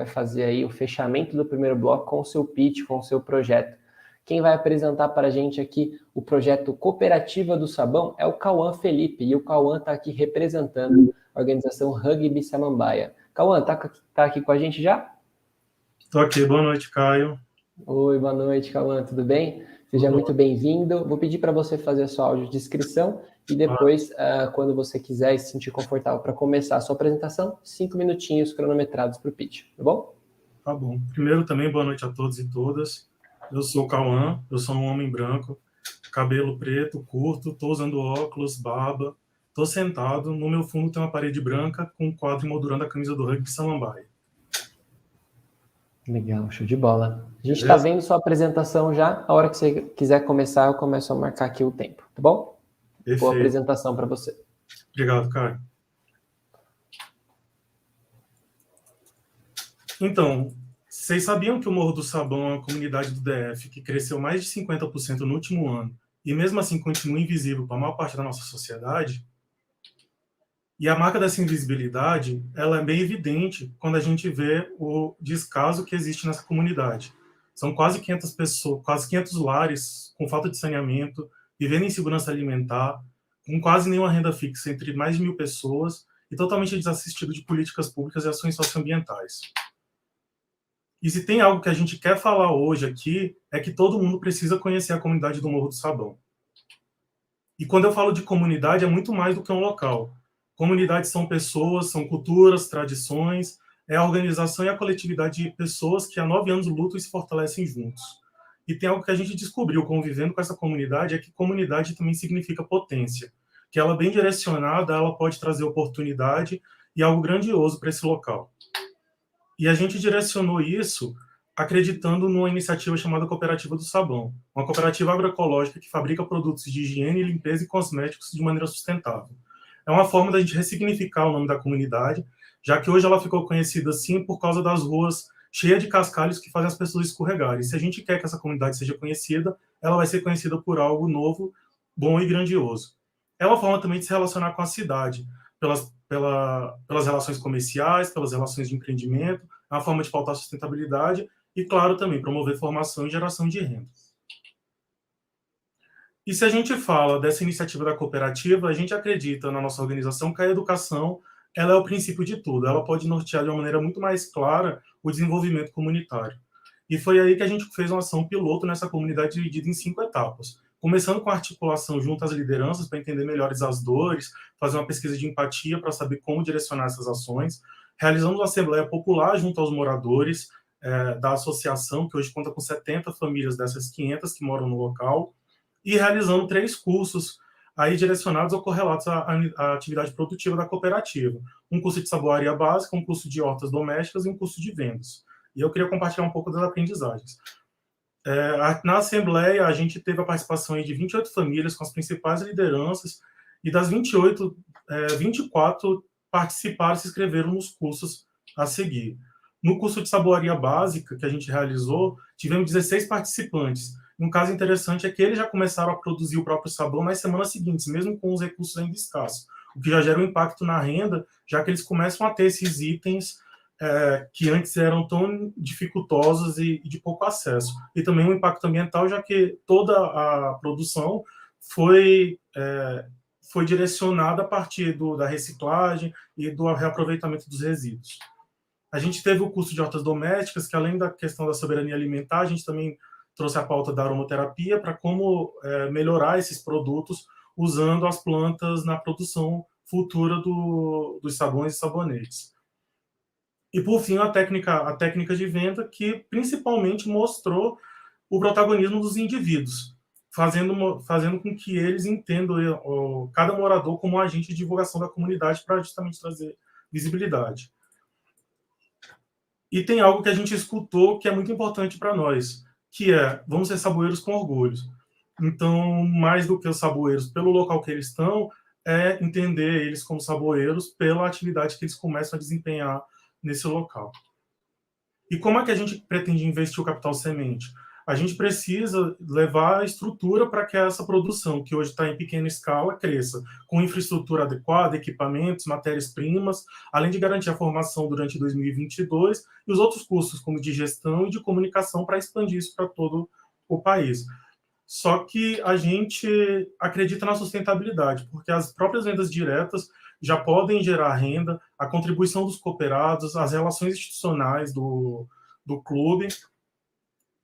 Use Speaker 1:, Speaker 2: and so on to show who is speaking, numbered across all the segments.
Speaker 1: vai fazer aí o fechamento do primeiro bloco com o seu pitch, com o seu projeto. Quem vai apresentar para a gente aqui o projeto Cooperativa do Sabão é o Cauã Felipe, e o Cauã está aqui representando a organização Rugby Samambaia. Cauã, tá aqui com a gente já?
Speaker 2: Estou aqui, boa noite, Caio.
Speaker 1: Oi, boa noite, Cauã, tudo bem? Seja muito bem-vindo. Vou pedir para você fazer a sua audiodescrição e depois, quando você quiser e se sentir confortável para começar a sua apresentação, 5 minutinhos cronometrados para o pitch, tá bom?
Speaker 2: Tá bom. Primeiro, também, boa noite a todos e todas. Eu sou o Cauã, eu sou um homem branco, cabelo preto, curto, estou usando óculos, barba, estou sentado, no meu fundo tem uma parede branca com um quadro emoldurando a camisa do Rugby Samambaia.
Speaker 1: Legal, show de bola. A gente está vendo sua apresentação já. A hora que você quiser começar, eu começo a marcar aqui o tempo, tá bom?
Speaker 2: Perfeito.
Speaker 1: Boa apresentação para você.
Speaker 2: Obrigado, Caio. Então, vocês sabiam que o Morro do Sabão é uma comunidade do DF que cresceu mais de 50% no último ano e mesmo assim continua invisível para a maior parte da nossa sociedade? E a marca dessa invisibilidade, ela é bem evidente quando a gente vê o descaso que existe nessa comunidade. São quase 500 pessoas, quase 500 lares com falta de saneamento, vivendo em insegurança alimentar, com quase nenhuma renda fixa entre mais de 1.000 pessoas e totalmente desassistido de políticas públicas e ações socioambientais. E se tem algo que a gente quer falar hoje aqui, é que todo mundo precisa conhecer a comunidade do Morro do Sabão. E quando eu falo de comunidade, é muito mais do que um local. Comunidades são pessoas, são culturas, tradições, é a organização e a coletividade de pessoas que há 9 anos lutam e se fortalecem juntos. E tem algo que a gente descobriu convivendo com essa comunidade, é que comunidade também significa potência, que ela bem direcionada, ela pode trazer oportunidade e algo grandioso para esse local. E a gente direcionou isso acreditando numa iniciativa chamada Cooperativa do Sabão, uma cooperativa agroecológica que fabrica produtos de higiene, limpeza e cosméticos de maneira sustentável. É uma forma da gente ressignificar o nome da comunidade, já que hoje ela ficou conhecida assim por causa das ruas cheias de cascalhos que fazem as pessoas escorregarem. Se a gente quer que essa comunidade seja conhecida, ela vai ser conhecida por algo novo, bom e grandioso. É uma forma também de se relacionar com a cidade, pelas relações comerciais, pelas relações de empreendimento, é uma forma de pautar a sustentabilidade e, claro, também promover formação e geração de renda. E se a gente fala dessa iniciativa da cooperativa, a gente acredita na nossa organização que a educação ela é o princípio de tudo. Ela pode nortear de uma maneira muito mais clara o desenvolvimento comunitário. E foi aí que a gente fez uma ação piloto nessa comunidade dividida em 5 etapas. Começando com a articulação junto às lideranças para entender melhores as dores, fazer uma pesquisa de empatia para saber como direcionar essas ações. Realizamos uma assembleia popular junto aos moradores da associação, que hoje conta com 70 famílias dessas 500 que moram no local, e realizando 3 cursos aí direcionados ou correlatos à atividade produtiva da cooperativa. Um curso de saboaria básica, um curso de hortas domésticas e um curso de vendas. E eu queria compartilhar um pouco das aprendizagens. Na Assembleia, a gente teve a participação de 28 famílias com as principais lideranças, e das 28, 24 participaram e se inscreveram nos cursos a seguir. No curso de saboaria básica que a gente realizou, tivemos 16 participantes. Um caso interessante é que eles já começaram a produzir o próprio sabão nas semanas seguintes, mesmo com os recursos ainda escassos, o que já gera um impacto na renda, já que eles começam a ter esses itens que antes eram tão dificultosos e de pouco acesso. E também um impacto ambiental, já que toda a produção foi direcionada a partir da reciclagem e do reaproveitamento dos resíduos. A gente teve o curso de hortas domésticas, que além da questão da soberania alimentar, a gente também trouxe a pauta da aromaterapia para como melhorar esses produtos usando as plantas na produção futura dos sabões e sabonetes. E, por fim, a técnica de venda, que principalmente mostrou o protagonismo dos indivíduos, fazendo com que eles entendam cada morador como um agente de divulgação da comunidade para justamente trazer visibilidade. E tem algo que a gente escutou que é muito importante para nós, que é, vamos ser saboeiros com orgulho. Então, mais do que os saboeiros, pelo local que eles estão, é entender eles como saboeiros pela atividade que eles começam a desempenhar nesse local. E como é que a gente pretende investir o capital semente? a gente precisa levar a estrutura para que essa produção, que hoje está em pequena escala, cresça, com infraestrutura adequada, equipamentos, matérias-primas, além de garantir a formação durante 2022 e os outros custos, como de gestão e de comunicação, para expandir isso para todo o país. Só que a gente acredita na sustentabilidade, porque as próprias vendas diretas já podem gerar renda, a contribuição dos cooperados, as relações institucionais do clube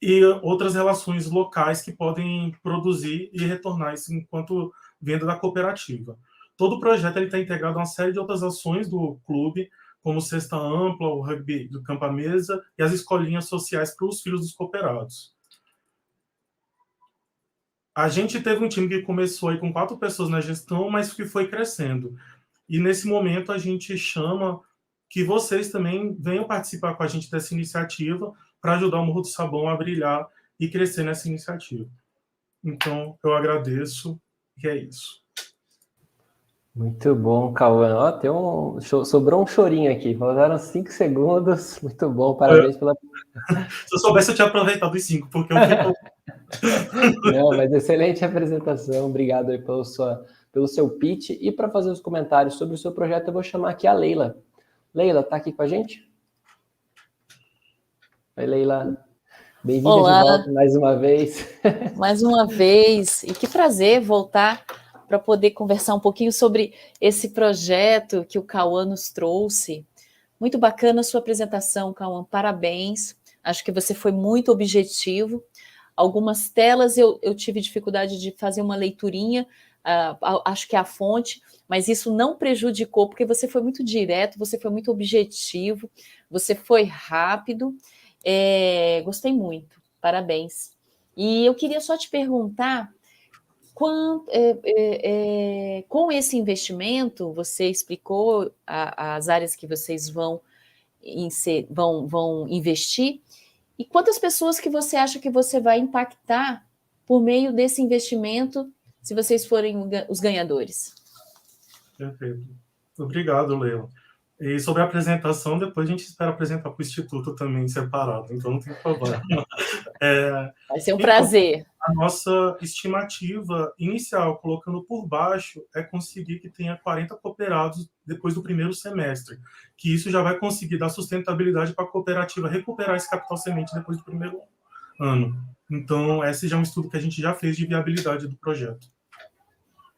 Speaker 2: e outras relações locais que podem produzir e retornar isso enquanto venda da cooperativa. Todo o projeto está integrado a uma série de outras ações do clube, como Cesta Ampla, o rugby do Campo à Mesa e as escolinhas sociais para os filhos dos cooperados. A gente teve um time que começou aí com 4 pessoas na gestão, mas que foi crescendo. E nesse momento a gente chama que vocês também venham participar com a gente dessa iniciativa para ajudar o Morro do Sabão a brilhar e crescer nessa iniciativa. Então, eu agradeço, e é isso.
Speaker 1: Muito bom, Cauã. Ó, sobrou um chorinho aqui. Faltaram 5 segundos. Muito bom, parabéns pela...
Speaker 2: Se eu soubesse, eu tinha aproveitado os 5, porque eu fico...
Speaker 1: Não, mas excelente apresentação. Obrigado aí pelo seu pitch. E para fazer os comentários sobre o seu projeto, eu vou chamar aqui a Leila. Leila, tá aqui com a gente? Oi, Leila. Bem-vinda de volta mais uma vez.
Speaker 3: Mais uma vez. E que prazer voltar para poder conversar um pouquinho sobre esse projeto que o Cauã nos trouxe. Muito bacana a sua apresentação, Cauã. Parabéns. Acho que você foi muito objetivo. Algumas telas eu tive dificuldade de fazer uma leiturinha, acho que é a fonte, mas isso não prejudicou, porque você foi muito direto, você foi muito objetivo, você foi rápido. Gostei muito, parabéns. E eu queria só te perguntar, com esse investimento, você explicou as áreas que vocês vão investir, e quantas pessoas que você acha que você vai impactar por meio desse investimento, se vocês forem os ganhadores?
Speaker 2: Perfeito. Obrigado, Leila. E sobre a apresentação, depois a gente espera apresentar para o Instituto também separado, então não tem problema.
Speaker 3: Vai ser um prazer.
Speaker 2: A nossa estimativa inicial, colocando por baixo, é conseguir que tenha 40 cooperados depois do primeiro semestre, que isso já vai conseguir dar sustentabilidade para a cooperativa recuperar esse capital semente depois do primeiro ano. Então, esse já é um estudo que a gente já fez de viabilidade do projeto.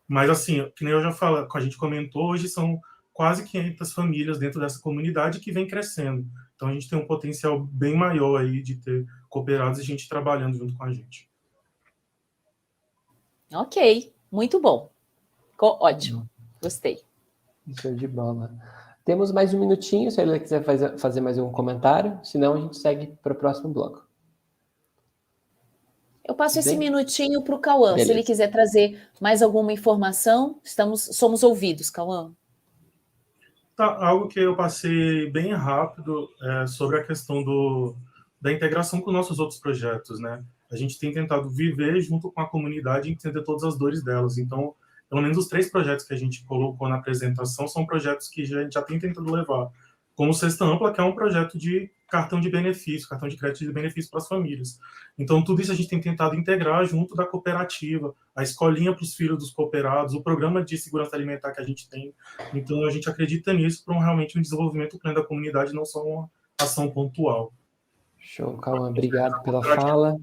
Speaker 2: Mas, assim, que nem eu já falei, a gente comentou, hoje são quase 500 famílias dentro dessa comunidade que vem crescendo. Então, a gente tem um potencial bem maior aí de ter cooperados e gente trabalhando junto com a gente.
Speaker 3: Ok, muito bom. Ficou ótimo, gostei.
Speaker 1: Show de bola. Temos mais um minutinho, se ele quiser fazer mais um comentário, senão a gente segue para o próximo bloco.
Speaker 3: Eu passo esse minutinho para o Cauã.
Speaker 1: Beleza.
Speaker 3: Se ele quiser trazer mais alguma informação, somos ouvidos, Cauã.
Speaker 2: Tá, algo que eu passei bem rápido sobre a questão da integração com nossos outros projetos, né? A gente tem tentado viver junto com a comunidade e entender todas as dores delas. Então, pelo menos os 3 projetos que a gente colocou na apresentação são projetos que a gente já tem tentado levar. Como o Cesta Ampla, que é um projeto de cartão de benefício, cartão de crédito de benefício para as famílias. Então, tudo isso a gente tem tentado integrar junto da cooperativa, a escolinha para os filhos dos cooperados, o programa de segurança alimentar que a gente tem. Então, a gente acredita nisso para realmente um desenvolvimento pleno da comunidade, não só uma ação pontual.
Speaker 1: Show, Cauã. Obrigado pela fala.